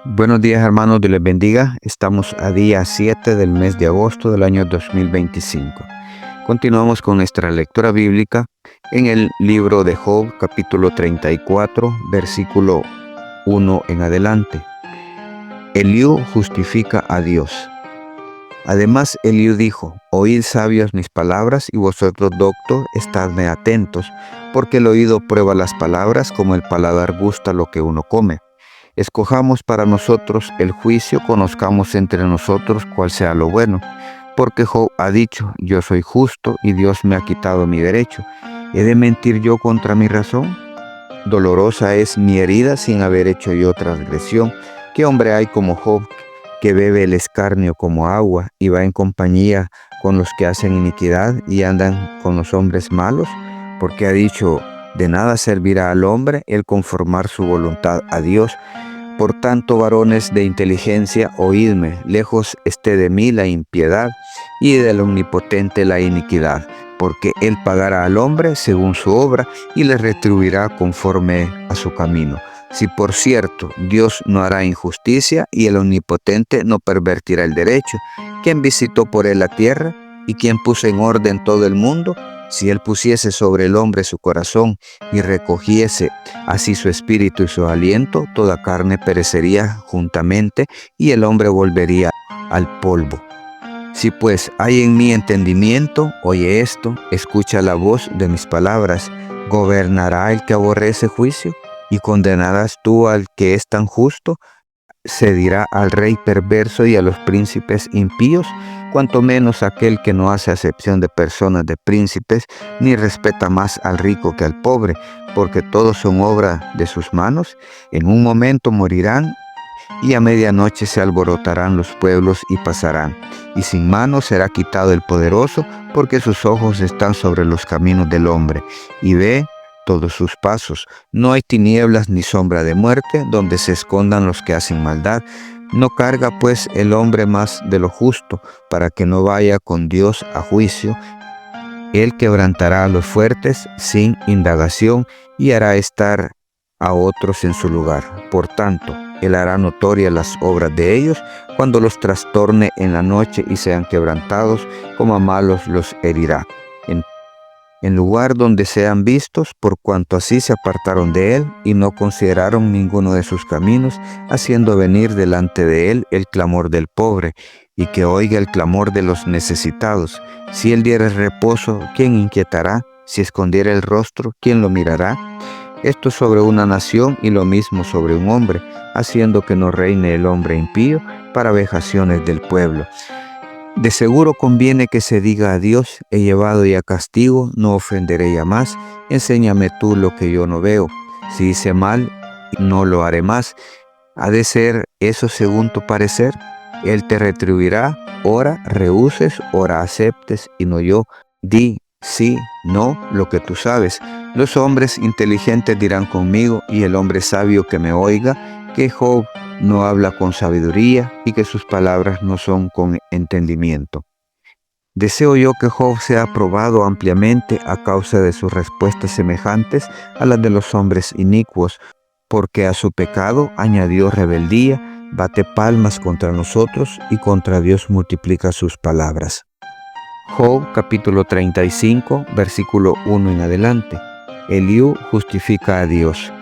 Buenos días, hermanos, Dios les bendiga. Estamos a día 7 del mes de agosto del año 2025. Continuamos con nuestra lectura bíblica en el libro de Job, capítulo 34, versículo 1 en adelante. Eliú justifica a Dios. Además, Eliú dijo: Oíd, sabios, mis palabras, y vosotros, doctos, estadme atentos, porque el oído prueba las palabras, como el paladar gusta lo que uno come. Escojamos para nosotros el juicio, conozcamos entre nosotros cuál sea lo bueno. Porque Job ha dicho: yo soy justo y Dios me ha quitado mi derecho. ¿He de mentir yo contra mi razón? Dolorosa es mi herida sin haber hecho yo transgresión. ¿Qué hombre hay como Job, que bebe el escarnio como agua y va en compañía con los que hacen iniquidad y andan con los hombres malos? Porque ha dicho: de nada servirá al hombre el conformar su voluntad a Dios. Por tanto, varones de inteligencia, oídme: lejos esté de mí la impiedad, y del Omnipotente la iniquidad, porque Él pagará al hombre según su obra, y le retribuirá conforme a su camino. Si por cierto Dios no hará injusticia, y el Omnipotente no pervertirá el derecho, ¿quién visitó por Él la tierra? ¿Y quién puso en orden todo el mundo? Si Él pusiese sobre el hombre su corazón, y recogiese así su espíritu y su aliento, toda carne perecería juntamente, y el hombre volvería al polvo. Si pues hay en mí entendimiento, oye esto, escucha la voz de mis palabras. ¿Gobernará el que aborrece juicio? ¿Y condenarás tú al que es tan justo? ¿Se dirá al rey perverso y a los príncipes impíos? Cuanto menos aquel que no hace acepción de personas de príncipes, ni respeta más al rico que al pobre, porque todos son obra de sus manos. En un momento morirán, y a medianoche se alborotarán los pueblos y pasarán. Y sin mano será quitado el poderoso, porque sus ojos están sobre los caminos del hombre, y ve todos sus pasos. No hay tinieblas ni sombra de muerte donde se escondan los que hacen maldad. No carga pues el hombre más de lo justo, para que no vaya con Dios a juicio. Él quebrantará a los fuertes sin indagación, y hará estar a otros en su lugar. Por tanto, Él hará notorias las obras de ellos, cuando los trastorne en la noche y sean quebrantados, como a malos los herirá. En lugar donde sean vistos, por cuanto así se apartaron de Él, y no consideraron ninguno de sus caminos, haciendo venir delante de Él el clamor del pobre, y que oiga el clamor de los necesitados. Si Él diere reposo, ¿quién inquietará? Si escondiera el rostro, ¿quién lo mirará? Esto sobre una nación, y lo mismo sobre un hombre, haciendo que no reine el hombre impío para vejaciones del pueblo. De seguro conviene que se diga a Dios: he llevado ya castigo, no ofenderé ya más. Enséñame tú lo que yo no veo. Si hice mal, no lo haré más. ¿Ha de ser eso según tu parecer? Él te retribuirá, ora rehuses, ora aceptes, y no yo. Di sí, no, lo que tú sabes. Los hombres inteligentes dirán conmigo, y el hombre sabio que me oiga, que Job no habla con sabiduría, y que sus palabras no son con entendimiento. Deseo yo que Job sea aprobado ampliamente a causa de sus respuestas semejantes a las de los hombres inicuos, porque a su pecado añadió rebeldía, bate palmas contra nosotros, y contra Dios multiplica sus palabras. Job capítulo 35, versículo 1 en adelante. Eliú justifica a Dios.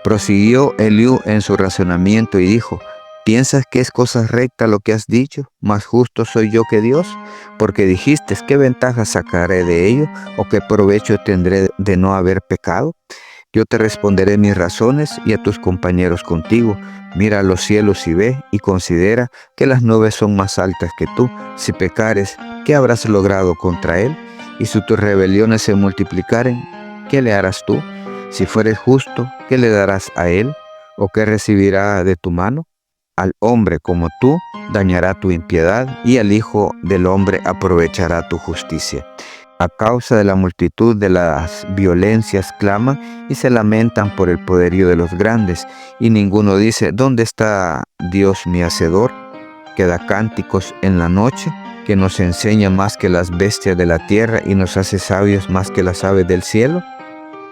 Prosiguió Eliú en su razonamiento y dijo: ¿piensas que es cosa recta lo que has dicho? ¿Más justo soy yo que Dios? Porque dijiste: ¿qué ventaja sacaré de ello? ¿O qué provecho tendré de no haber pecado? Yo te responderé mis razones, y a tus compañeros contigo. Mira a los cielos y ve, y considera que las nubes son más altas que tú. Si pecares, ¿qué habrás logrado contra él? Y si tus rebeliones se multiplicaren, ¿qué le harás tú? Si fueres justo, ¿qué le darás a él? ¿O qué recibirá de tu mano? Al hombre como tú dañará tu impiedad, y al Hijo del hombre aprovechará tu justicia. A causa de la multitud de las violencias claman, y se lamentan por el poderío de los grandes, y ninguno dice: ¿dónde está Dios mi hacedor? Que da cánticos en la noche, que nos enseña más que las bestias de la tierra, y nos hace sabios más que las aves del cielo.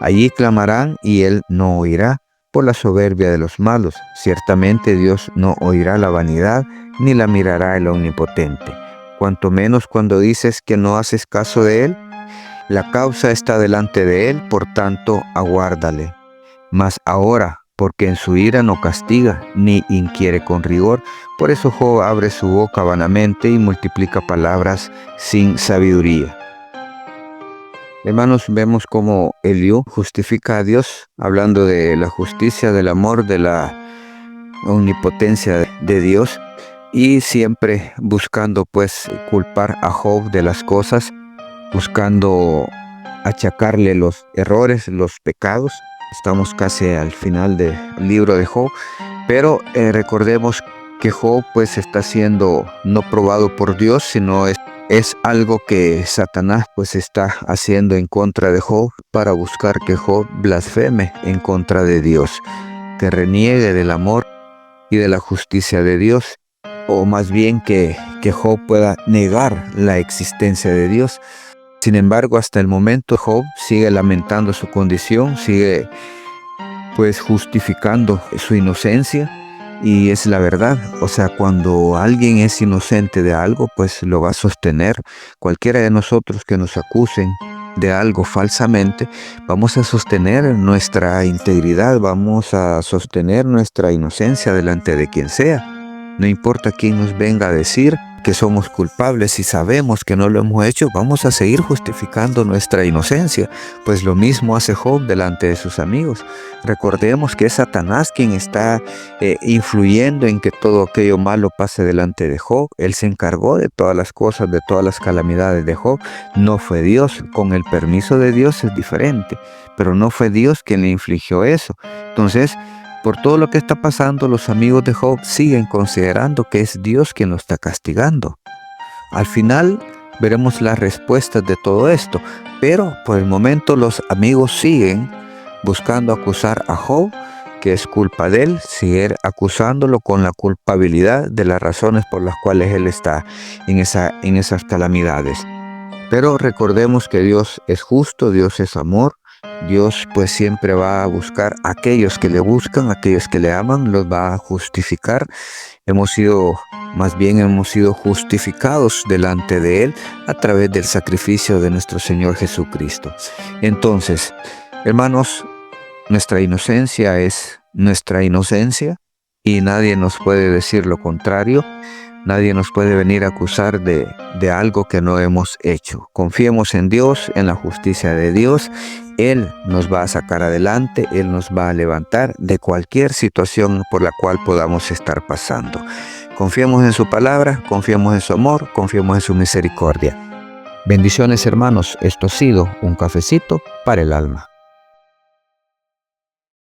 Allí clamarán, y él no oirá. por la soberbia de los malos. Ciertamente Dios no oirá la vanidad, ni la mirará el Omnipotente. Cuanto menos cuando dices que no haces caso de Él. La causa está delante de Él, por tanto, aguárdale. Mas ahora, porque en su ira no castiga, ni inquiere con rigor, por eso Job abre su boca vanamente y multiplica palabras sin sabiduría. Hermanos, vemos cómo Eliú justifica a Dios, hablando de la justicia, del amor, de la omnipotencia de Dios, y siempre buscando pues culpar a Job de las cosas, buscando achacarle los errores, los pecados. Estamos casi al final del libro de Job, pero recordemos que Job pues está siendo no probado por Dios, sino es algo que Satanás pues está haciendo en contra de Job para buscar que Job blasfeme en contra de Dios, que reniegue del amor y de la justicia de Dios, o más bien que Job pueda negar la existencia de Dios. Sin embargo, hasta el momento Job sigue lamentando su condición, sigue pues justificando su inocencia, y es la verdad. O sea, cuando alguien es inocente de algo, pues lo va a sostener. Cualquiera de nosotros que nos acusen de algo falsamente, vamos a sostener nuestra integridad, vamos a sostener nuestra inocencia delante de quien sea. No importa quién nos venga a decir que somos culpables, si sabemos que no lo hemos hecho, vamos a seguir justificando nuestra inocencia. Pues lo mismo hace Job delante de sus amigos. Recordemos que es Satanás quien está influyendo en que todo aquello malo pase delante de Job. Él se encargó de todas las cosas, de todas las calamidades de Job. No fue Dios. Con el permiso de Dios es diferente, pero no fue Dios quien le infligió eso. Entonces, por todo lo que está pasando, los amigos de Job siguen considerando que es Dios quien lo está castigando. Al final veremos las respuestas de todo esto, pero por el momento los amigos siguen buscando acusar a Job, que es culpa de él, siguen acusándolo con la culpabilidad de las razones por las cuales él está en esas calamidades. Pero recordemos que Dios es justo, Dios es amor. Dios pues siempre va a buscar a aquellos que le buscan, a aquellos que le aman, los va a justificar. Hemos sido justificados delante de Él a través del sacrificio de nuestro Señor Jesucristo. Entonces, hermanos, nuestra inocencia es nuestra inocencia y nadie nos puede decir lo contrario. Nadie nos puede venir a acusar de algo que no hemos hecho. Confiemos en Dios, en la justicia de Dios. Él nos va a sacar adelante, Él nos va a levantar de cualquier situación por la cual podamos estar pasando. Confiemos en su palabra, confiemos en su amor, confiemos en su misericordia. Bendiciones, hermanos. Esto ha sido un cafecito para el alma.